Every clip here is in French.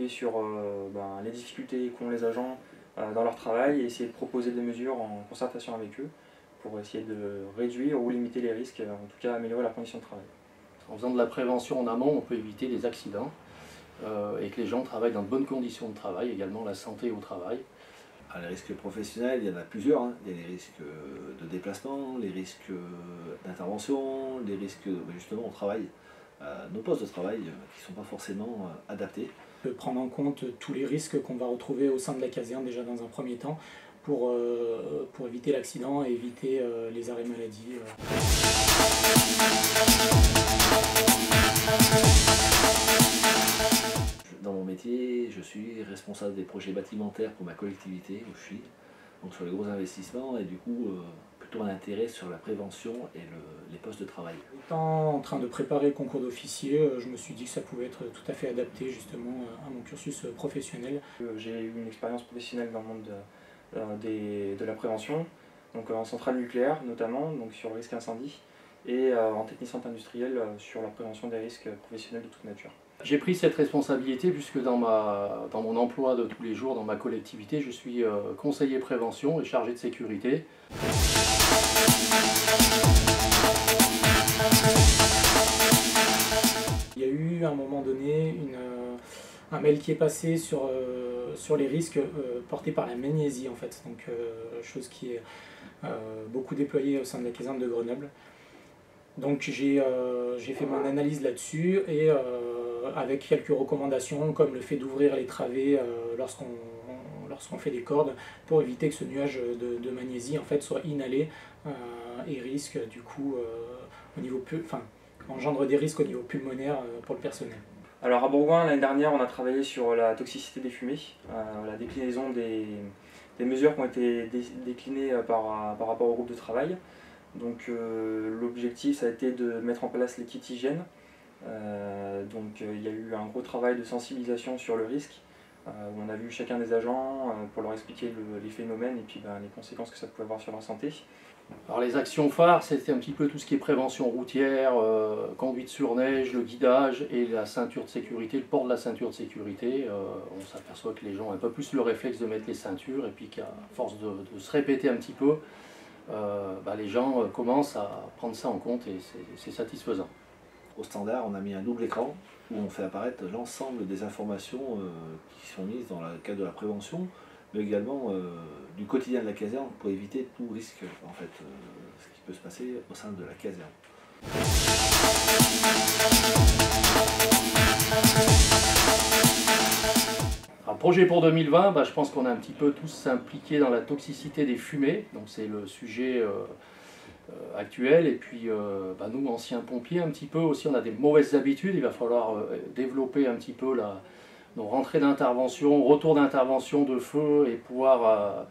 s'appuyer sur les difficultés qu'ont les agents dans leur travail et essayer de proposer des mesures en concertation avec eux pour essayer de réduire ou limiter les risques, en tout cas améliorer leurs conditions de travail. En faisant de la prévention en amont, on peut éviter les accidents et que les gens travaillent dans de bonnes conditions de travail, également la santé au travail. Les risques professionnels, il y en a plusieurs. Il y a les risques de déplacement, les risques d'intervention, les risques justement au travail, nos postes de travail qui ne sont pas forcément adaptés. Prendre en compte tous les risques qu'on va retrouver au sein de la caserne déjà dans un premier temps pour éviter l'accident et éviter les arrêts maladie. Dans mon métier, je suis responsable des projets bâtimentaires pour ma collectivité où je suis, donc sur les gros investissements et du coup plutôt un intérêt sur la prévention et les postes de travail. Étant en train de préparer le concours d'officier, je me suis dit que ça pouvait être tout à fait adapté justement à mon cursus professionnel. J'ai eu une expérience professionnelle dans le monde de la prévention, donc en centrale nucléaire notamment, donc sur le risque incendie, et en technicien industriel sur la prévention des risques professionnels de toute nature. J'ai pris cette responsabilité puisque dans mon emploi de tous les jours, dans ma collectivité, je suis conseiller prévention et chargé de sécurité. Il y a eu à un moment donné un mail qui est passé sur les risques portés par la magnésie en fait, donc chose qui est beaucoup déployée au sein de la caserne de Grenoble. Donc j'ai fait mon analyse là-dessus et avec quelques recommandations comme le fait d'ouvrir les travées lorsqu'on fait des cordes pour éviter que ce nuage de magnésie en fait soit inhalé et risque du coup engendre des risques au niveau pulmonaire pour le personnel. Alors à Bourgoin, l'année dernière, on a travaillé sur la toxicité des fumées, la déclinaison des mesures qui ont été déclinées par rapport au groupe de travail. Donc l'objectif, ça a été de mettre en place les kits hygiène. Il y a eu un gros travail de sensibilisation sur le risque, où on a vu chacun des agents pour leur expliquer les phénomènes et puis les conséquences que ça pouvait avoir sur leur santé. Alors les actions phares, c'était un petit peu tout ce qui est prévention routière, conduite sur neige, le guidage et la ceinture de sécurité, le port de la ceinture de sécurité. On s'aperçoit que les gens ont un peu plus le réflexe de mettre les ceintures et puis qu'à force de se répéter un petit peu, les gens commencent à prendre ça en compte et c'est satisfaisant. Au standard, on a mis un double écran où on fait apparaître l'ensemble des informations qui sont mises dans le cadre de la prévention, mais également du quotidien de la caserne pour éviter tout risque, en fait, ce qui peut se passer au sein de la caserne. Alors, projet pour 2020, je pense qu'on a un petit peu tous impliqué dans la toxicité des fumées, donc c'est le sujet actuel. Et puis nous, anciens pompiers, un petit peu aussi, on a des mauvaises habitudes, il va falloir développer un petit peu nos rentrées d'intervention, retour d'intervention de feu et pouvoir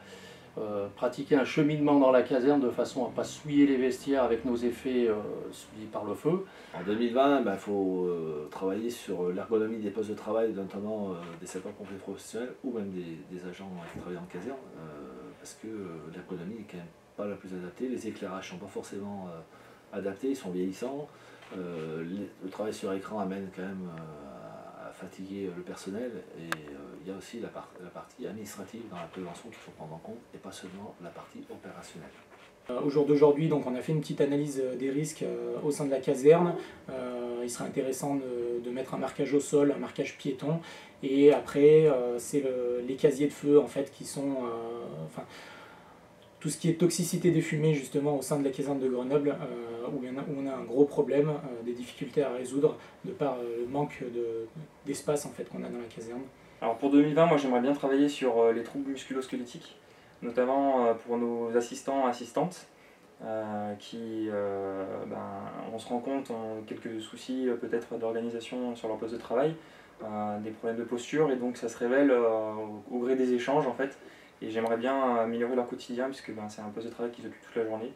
pratiquer un cheminement dans la caserne de façon à ne pas souiller les vestiaires avec nos effets subis par le feu. En 2020, il faut travailler sur l'ergonomie des postes de travail, notamment des sapeurs-pompiers professionnels ou même des agents qui travaillent en caserne, parce que l'ergonomie n'est quand même pas la plus adaptée, les éclairages ne sont pas forcément adaptés, ils sont vieillissants, le travail sur écran amène quand même à fatiguer le personnel et il y a aussi la partie administrative dans la prévention qu'il faut prendre en compte et pas seulement la partie opérationnelle. Au jour d'aujourd'hui, donc on a fait une petite analyse des risques au sein de la caserne. Il serait intéressant de mettre un marquage au sol, un marquage piéton, et après c'est les casiers de feu en fait qui sont tout ce qui est toxicité des fumées justement au sein de la caserne de Grenoble, où on a un gros problème, des difficultés à résoudre de par le manque d'espace en fait qu'on a dans la caserne. Alors pour 2020, moi j'aimerais bien travailler sur les troubles musculo-squelettiques, notamment pour nos assistants, assistantes, qui, on se rend compte, ont quelques soucis peut-être d'organisation sur leur poste de travail, des problèmes de posture, et donc ça se révèle au gré des échanges en fait. Et j'aimerais bien améliorer leur quotidien puisque c'est un poste de travail qu'ils occupent toute la journée.